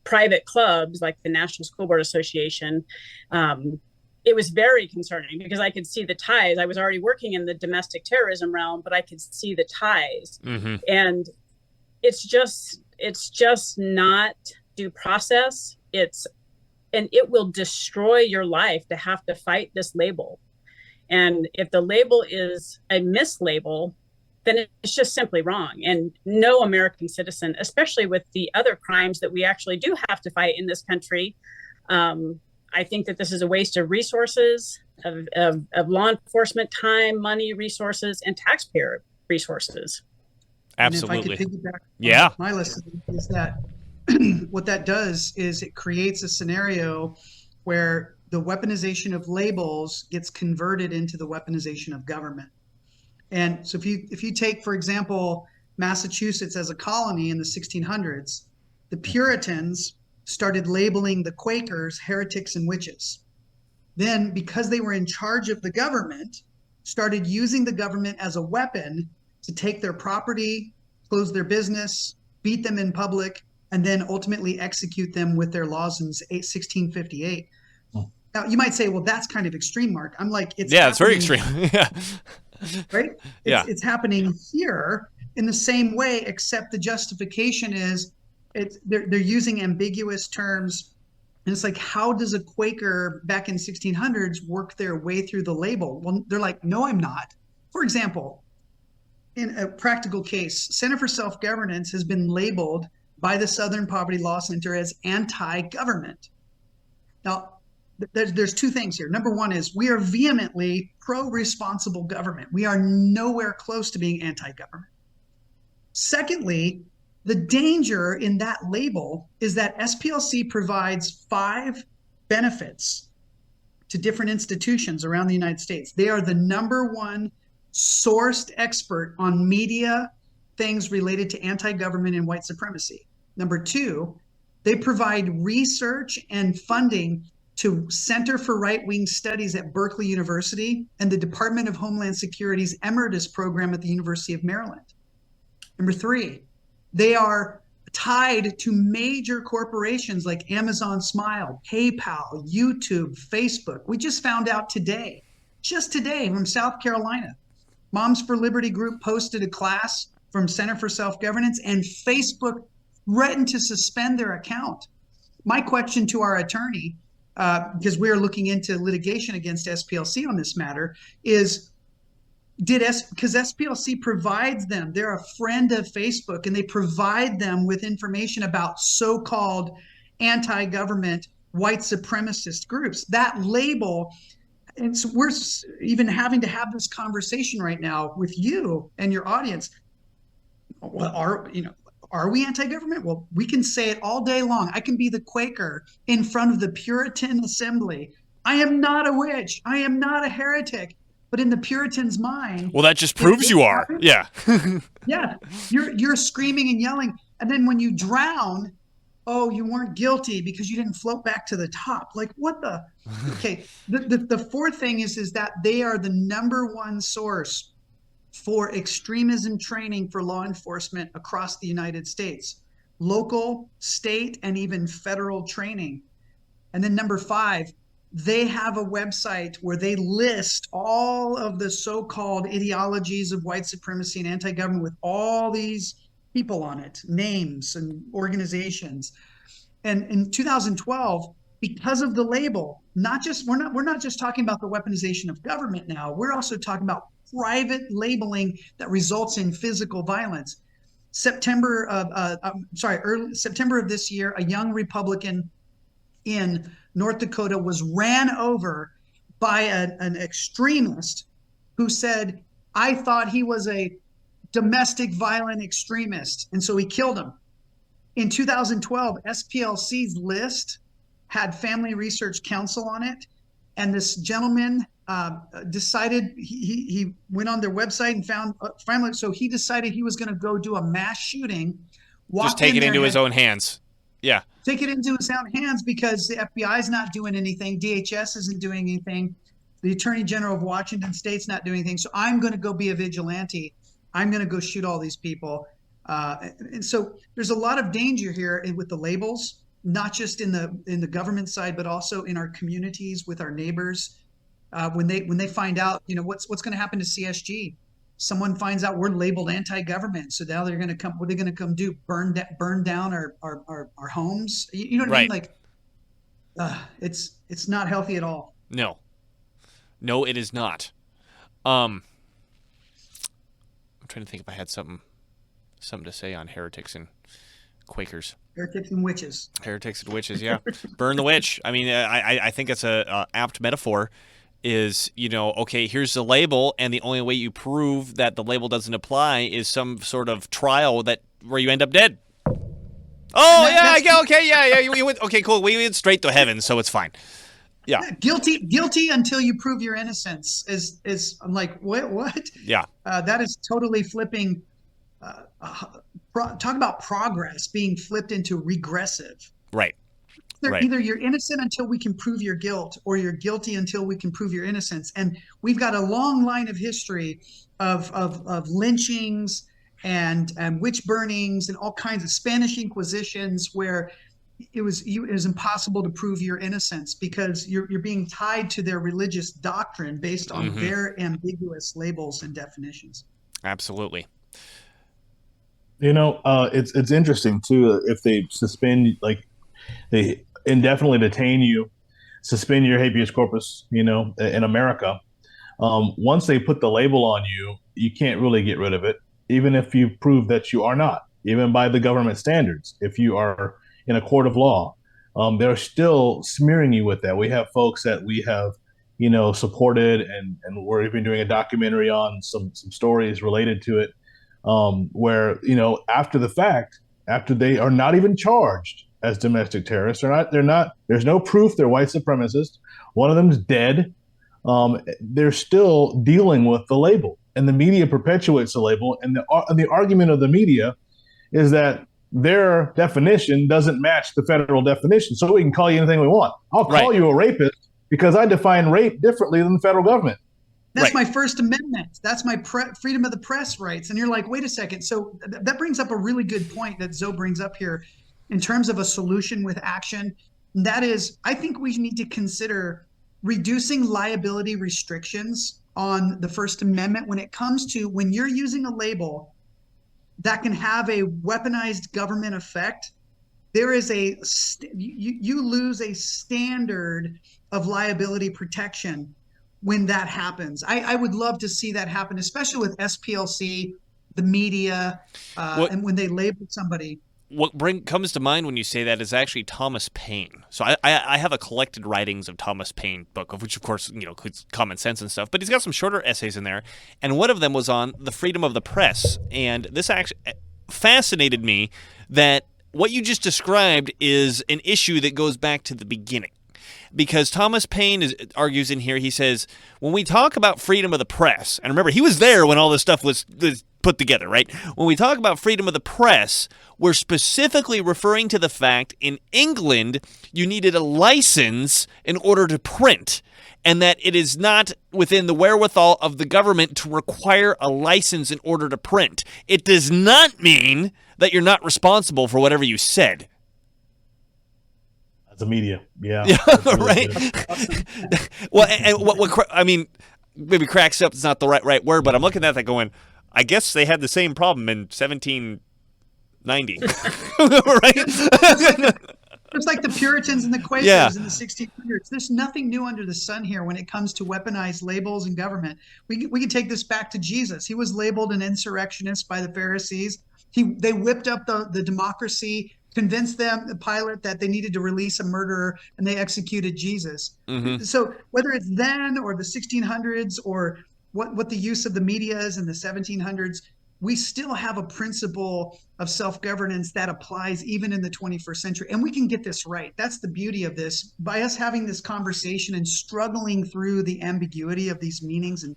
private clubs like the National School Board Association, it was very concerning because I could see the ties. I was already working in the domestic terrorism realm, but I could see the ties. Mm-hmm. And it's just not due process. And it will destroy your life to have to fight this label. And if the label is a mislabel, then it's just simply wrong. And no American citizen, especially with the other crimes that we actually do have to fight in this country, I think that this is a waste of resources, of law enforcement time, money, resources, and taxpayer resources. Absolutely. And if I could piggyback on my lesson, is that what that does is it creates a scenario where the weaponization of labels gets converted into the weaponization of government. And so if you take, for example, Massachusetts as a colony in the 1600s, the Puritans started labeling the Quakers heretics and witches. Then, because they were in charge of the government, started using the government as a weapon to take their property, close their business, beat them in public, and then ultimately execute them with their laws in 1658. Now, you might say, well, that's kind of extreme, Mark. I'm like, it's very extreme. Yeah. Right? It's happening here in the same way, except the justification is they're using ambiguous terms. And it's like, how does a Quaker back in 1600s work their way through the label? Well, they're like, no, I'm not. For example, in a practical case, Center for Self-Governance has been labeled by the Southern Poverty Law Center as anti-government. Now, there's two things here. Number one is we are vehemently pro-responsible government. We are nowhere close to being anti-government. Secondly, the danger in that label is that SPLC provides 5 benefits to different institutions around the United States. They are the number one sourced expert on media things related to anti-government and white supremacy. Number 2, they provide research and funding to Center for Right-Wing Studies at Berkeley University and the Department of Homeland Security's Emeritus Program at the University of Maryland. Number 3, they are tied to major corporations like Amazon Smile, PayPal, YouTube, Facebook. We just found out today, just today from South Carolina, Moms for Liberty group posted a class from Center for Self-Governance and Facebook threatened to suspend their account. My question to our attorney, because we're looking into litigation against SPLC on this matter, is because SPLC provides them, they're a friend of Facebook, and they provide them with information about so-called anti-government white supremacist groups. That label, and so we're even having to have this conversation right now with you and your audience. Well, are we anti-government? Well, we can say it all day long. I can be the Quaker in front of the Puritan assembly. I am not a witch. I am not a heretic. But in the Puritans' mind, well, that just proves you are. Yeah. Yeah. You're screaming and yelling. And then when you drown, oh, you weren't guilty because you didn't float back to the top. Like, what the? Okay. The fourth thing is that they are the number one source for extremism training for law enforcement across the United States, local, state, and even federal training. And then number 5, they have a website where they list all of the so-called ideologies of white supremacy and anti-government with all these people on it, names and organizations. And in 2012, because of the label, we're not just talking about the weaponization of government now, we're also talking about private labeling that results in physical violence. September of this year, a young Republican in North Dakota, was ran over by an extremist who said, I thought he was a domestic violent extremist, and so he killed him. In 2012, SPLC's list had Family Research Council on it, and this gentleman decided, he went on their website and found family, so he decided he was going to go do a mass shooting. Just take it into his own hands. Yeah. Take it into his own hands because the FBI is not doing anything. DHS isn't doing anything. The Attorney General of Washington State's not doing anything. So I'm going to go be a vigilante. I'm going to go shoot all these people. And so there's a lot of danger here with the labels, not just in the government side, but also in our communities with our neighbors. When they find out, what's going to happen to CSG? Someone finds out we're labeled anti-government, so now they're going to come. What are they going to come do? Burn down our homes? You know what I mean? Like, it's not healthy at all. No, it is not. I'm trying to think if I had something to say on heretics and Quakers. Heretics and witches. Heretics and witches, yeah. Burn the witch. I mean, I think it's a apt metaphor. Is, okay, here's the label, and the only way you prove that the label doesn't apply is some sort of trial where you end up dead. Oh, yeah, okay, yeah. We went, okay, cool. We went straight to heaven, so it's fine. Yeah. Guilty until you prove your innocence is I'm like, what? Yeah. That is totally flipping. Talk about progress being flipped into regressive. Right. Either you're innocent until we can prove your guilt, or you're guilty until we can prove your innocence. And we've got a long line of history of lynchings and witch burnings and all kinds of Spanish Inquisitions where it was impossible to prove your innocence because you're being tied to their religious doctrine based on their ambiguous labels and definitions. Absolutely. It's interesting too if they suspend, like they indefinitely detain you, suspend your habeas corpus, in America. Once they put the label on you, you can't really get rid of it, even if you prove that you are not, even by the government standards. If you are in a court of law, they're still smearing you with that. We have folks that we have, supported, and we're even doing a documentary on some stories related to it, where, after the fact, after they are not even charged as domestic terrorists, there's no proof they're white supremacists. One of them's dead. They're still dealing with the label, and the media perpetuates the label. And the argument of the media is that their definition doesn't match the federal definition, so we can call you anything we want. I'll call you a rapist because I define rape differently than the federal government. That's my First Amendment. That's my freedom of the press rights. And you're like, wait a second. So that brings up a really good point that Zoe brings up here in terms of a solution with action. And that is, I think we need to consider reducing liability restrictions on the First Amendment when it comes to when you're using a label that can have a weaponized government effect. There is you lose a standard of liability protection when that happens. I would love to see that happen, especially with SPLC, the media, and when they label somebody. What comes to mind when you say that is actually Thomas Paine. So I have a collected writings of Thomas Paine book, of which, of course, includes Common Sense and stuff, but he's got some shorter essays in there, and one of them was on the freedom of the press. And this actually fascinated me that what you just described is an issue that goes back to the beginning. Because Thomas Paine argues in here, he says, when we talk about freedom of the press, and remember, he was there when all this stuff was put together, right? When we talk about freedom of the press, we're specifically referring to the fact in England, you needed a license in order to print, and that it is not within the wherewithal of the government to require a license in order to print. It does not mean that you're not responsible for whatever you said. The media, yeah, right. Well, and what I mean, maybe cracks up is not the right word, but I'm looking at that going, I guess they had the same problem in 1790, right? It's like the Puritans and the Quakers in the 1600s. There's nothing new under the sun here when it comes to weaponized labels and government. We can take this back to Jesus. He was labeled an insurrectionist by the Pharisees. They whipped up the democracy convinced the Pilate that they needed to release a murderer, and they executed Jesus. Mm-hmm. So whether it's then or the 1600s or what the use of the media is in the 1700s, we still have a principle of self-governance that applies even in the 21st century. And we can get this right. That's the beauty of this. By us having this conversation and struggling through the ambiguity of these meanings, and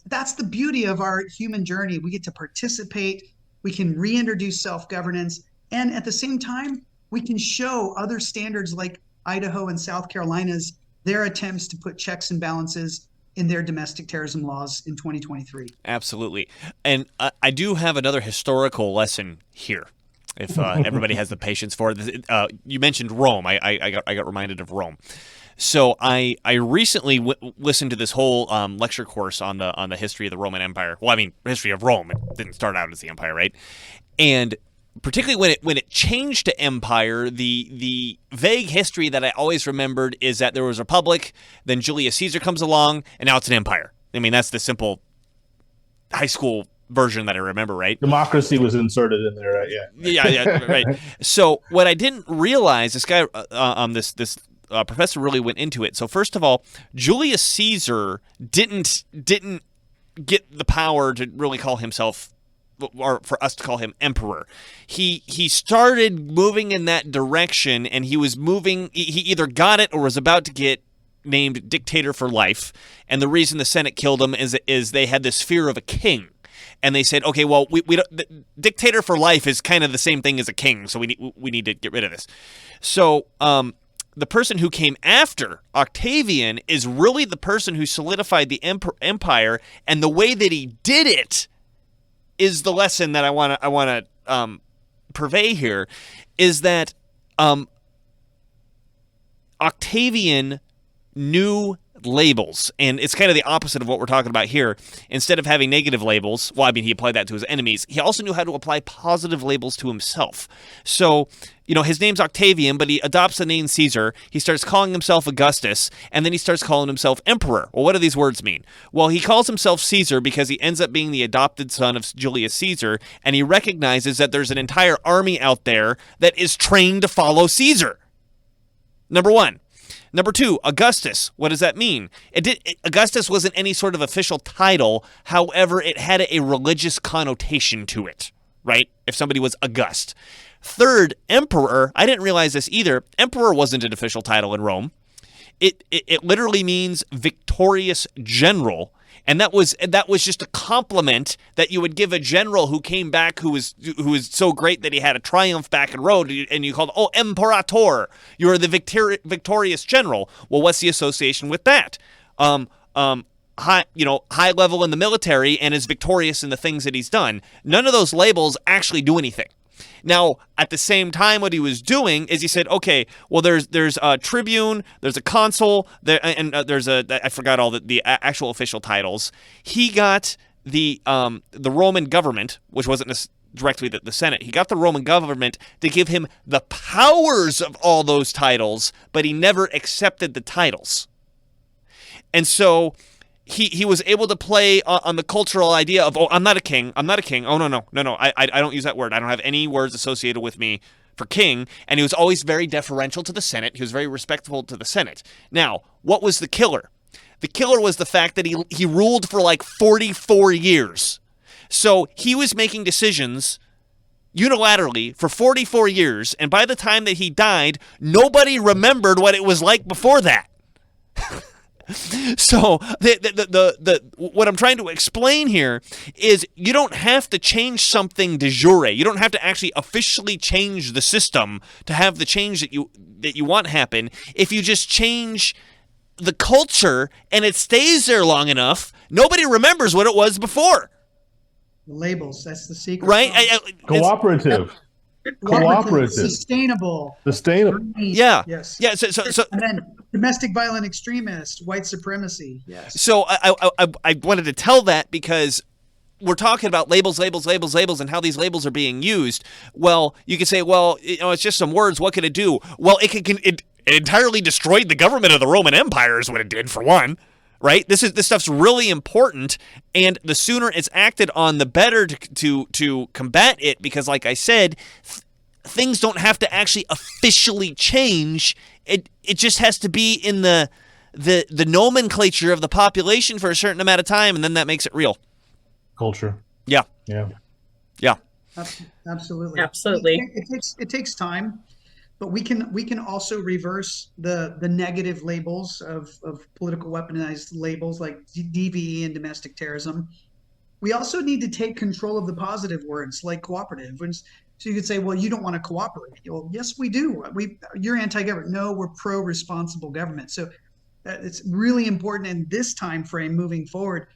that's the beauty of our human journey. We get to participate. We can reintroduce self-governance. And at the same time, we can show other standards like Idaho and South Carolina's, their attempts to put checks and balances in their domestic terrorism laws in 2023. Absolutely. And I do have another historical lesson here, if everybody has the patience for it. You mentioned Rome. I got reminded of Rome. So I recently listened to this whole lecture course on the history of the Roman Empire. Well, I mean, history of Rome. It didn't start out as the empire, right? And particularly when it changed to empire, the vague history that I always remembered is that there was a republic, then Julius Caesar comes along, and now it's an empire. I mean, that's the simple high school version that I remember, right? Democracy was inserted in there, right? Yeah, right. So what I didn't realize, this guy, this professor really went into it. So first of all, Julius Caesar didn't get the power to really call himself, or for us to call him emperor. He started moving in that direction, and he was moving. He either got it or was about to get named dictator for life. And the reason the Senate killed him is they had this fear of a king, and they said, okay, well, we don't, dictator for life is kind of the same thing as a king, so we need to get rid of this. So the person who came after Octavian is really the person who solidified the empire, and the way that he did it is the lesson that I want to purvey here, is that Octavian knew labels, and it's kind of the opposite of what we're talking about here. Instead of having negative labels, well, I mean, he applied that to his enemies. He also knew how to apply positive labels to himself. So, his name's Octavian, but he adopts the name Caesar. He starts calling himself Augustus, and then he starts calling himself Emperor. Well, what do these words mean? Well, he calls himself Caesar because he ends up being the adopted son of Julius Caesar, and he recognizes that there's an entire army out there that is trained to follow Caesar. Number one. Number two, Augustus. What does that mean? Augustus wasn't any sort of official title. However, it had a religious connotation to it, right? If somebody was August. Third, emperor. I didn't realize this either. Emperor wasn't an official title in Rome. It literally means victorious general. And that was just a compliment that you would give a general who came back who was so great that he had a triumph back and rode, and you called, imperator, you're the victorious general. Well, what's the association with that? High level in the military and is victorious in the things that he's done. None of those labels actually do anything. Now, at the same time, what he was doing is he said, okay, well, there's a tribune, there's a consul, there's I forgot all the actual official titles. He got the Roman government, which wasn't directly the Senate. He got the Roman government to give him the powers of all those titles, but he never accepted the titles. And so he was able to play on the cultural idea of, I'm not a king. Oh, no. I don't use that word. I don't have any words associated with me for king. And he was always very deferential to the Senate. He was very respectful to the Senate. Now, what was the killer? The killer was the fact that he ruled for like 44 years. So he was making decisions unilaterally for 44 years. And by the time that he died, nobody remembered what it was like before that. So what I'm trying to explain here is you don't have to change something de jure. You don't have to actually officially change the system to have the change that you want happen. If you just change the culture and it stays there long enough, nobody remembers what it was before. Labels, that's the secret. Right? Cooperative. Sustainable. Yeah. Yes. Yeah. So and then domestic violent extremist, white supremacy. Yes. So I wanted to tell that because we're talking about labels, and how these labels are being used. Well, you could say, well, it's just some words. What could it do? Well, it entirely destroyed the government of the Roman Empire is what it did, for one. Right? This stuff's really important, and the sooner it's acted on, the better to combat it, because like I said, things don't have to actually officially change. It just has to be in the nomenclature of the population for a certain amount of time, and then that makes it real. Culture. Yeah. Yeah. Yeah. Absolutely. It takes time, but we can also reverse the negative labels of political weaponized labels like DVE and domestic terrorism. We also need to take control of the positive words like cooperative. So you could say, well, you don't want to cooperate. Well, yes, we do. You're anti-government. No, we're pro-responsible government. So it's really important in this time frame moving forward.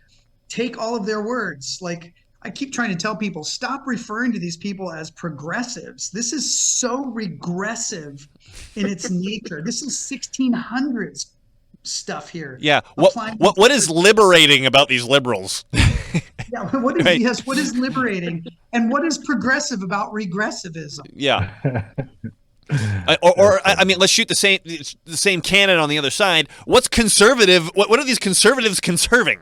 Take all of their words. Like I keep trying to tell people, stop referring to these people as progressives. This is so regressive in its nature. This is 1600s stuff here. Yeah. What is liberating about these liberals? Yeah. What is liberating, and what is progressive about regressivism? Yeah. I mean, let's shoot the same cannon on the other side. What's conservative? What are these conservatives conserving?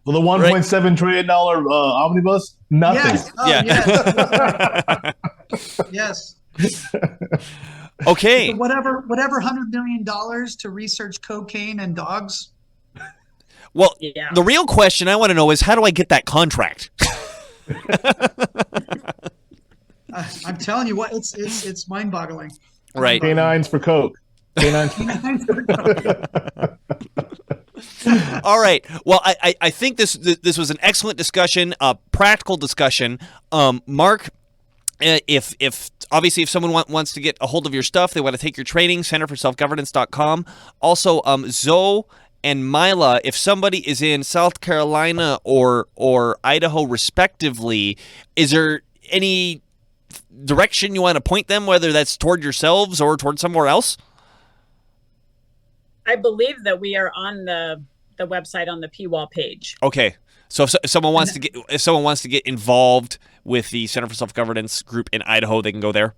Well, the $1.7 trillion omnibus, nothing. Yes. Oh, Yeah. Yes. Okay. So whatever $100 million to research cocaine and dogs. Well, the real question I want to know is, how do I get that contract? I'm telling you what, it's mind-boggling. Right. Canines for Coke. Canines for Coke. All right. Well, I think this was an excellent discussion, a practical discussion. Mark, if obviously if someone wants to get a hold of your stuff, they want to take your training, centerforselfgovernance.com. Also, Zoe and Mila, if somebody is in South Carolina or Idaho respectively, is there any direction you want to point them, whether that's toward yourselves or toward somewhere else? I believe that we are on the website on the PWAL page. Okay. So if someone wants to get involved with the Center for Self-Governance group in Idaho, they can go there.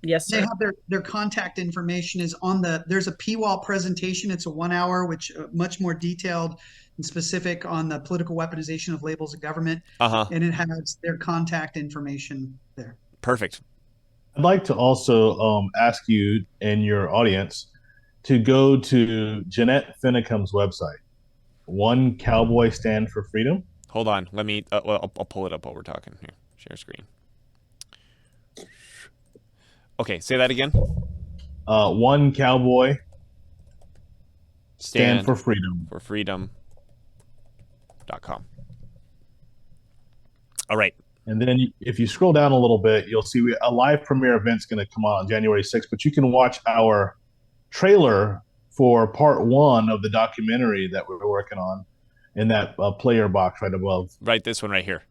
Yes, sir. They have their contact information is on there's a PWAL presentation. It's a 1 hour, which much more detailed and specific on the political weaponization of labels of government. And it has their contact information there. Perfect. I'd like to also ask you and your audience to go to Jeanette Finicum's website, One Cowboy Stand for Freedom. Hold on. Let me, I'll pull it up while we're talking here. Share screen. Okay, say that again. One Cowboy Stand for Freedom. For freedom.com. All right. And then if you scroll down a little bit, you'll see a live premiere event's going to come on January 6th, but you can watch our trailer for part 1 of the documentary that we're working on in that player box right above. Right, this one right here.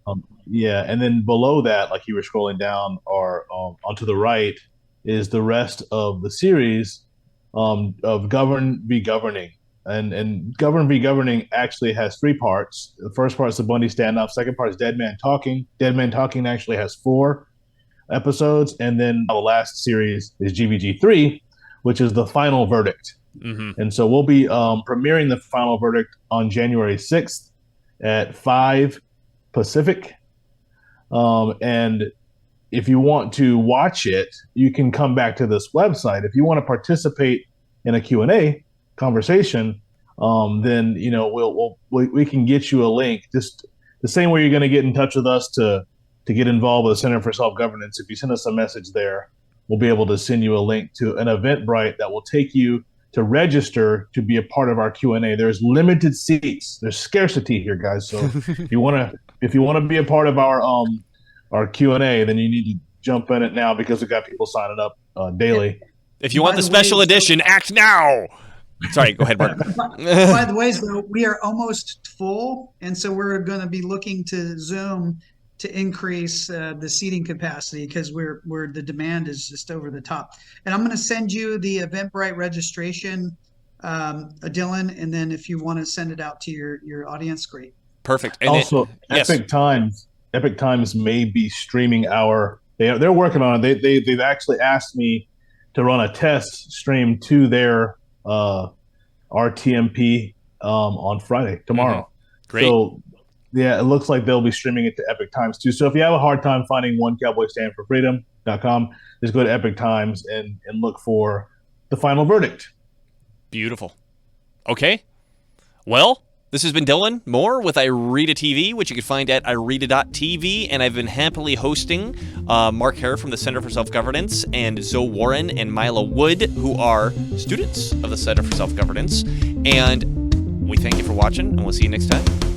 Yeah, and then below that, like you were scrolling down, or onto the right, is the rest of the series of Govern v. Governing. And Govern v. Governing actually has 3 parts. The first part is the Bundy standoff. Second part is Dead Man Talking. Dead Man Talking actually has 4 episodes. And then the last series is GVG3, which is the final verdict. Mm-hmm. And so we'll be premiering the final verdict on January 6th at 5 Pacific. And if you want to watch it, you can come back to this website. If you want to participate in a Q&A conversation, then we can get you a link. Just the same way you're going to get in touch with us to get involved with the Center for Self-Governance. If you send us a message there, we'll be able to send you a link to an Eventbrite that will take you to register to be a part of our Q&A. There's limited seats. There's scarcity here, guys. So if you want to be a part of our Q&A, then you need to jump in it now, because we've got people signing up daily. If you want the special edition, act now. Sorry, go ahead, Mark. By the way, so we are almost full, and so we're going to be looking to Zoom to increase the seating capacity, because the demand is just over the top. And I'm going to send you the Eventbrite registration, Dylan, and then if you want to send it out to your audience, great. Perfect. And also, Epic Times may be streaming they're working on it. They've actually asked me to run a test stream to their RTMP on Friday, tomorrow. Mm-hmm. Great. So yeah, it looks like they'll be streaming it to Epic Times too. So if you have a hard time finding One Cowboy Stand for Freedom, epic.com. Just go to Epic Times and look for the final verdict. Beautiful. Okay. Well, this has been Dylan Moore with Irida TV, which you can find at irida.tv, and I've been happily hosting Mark Herr from the Center for Self-Governance and Zoe Warren and Mila Wood, who are students of the Center for Self-Governance. And we thank you for watching, and we'll see you next time.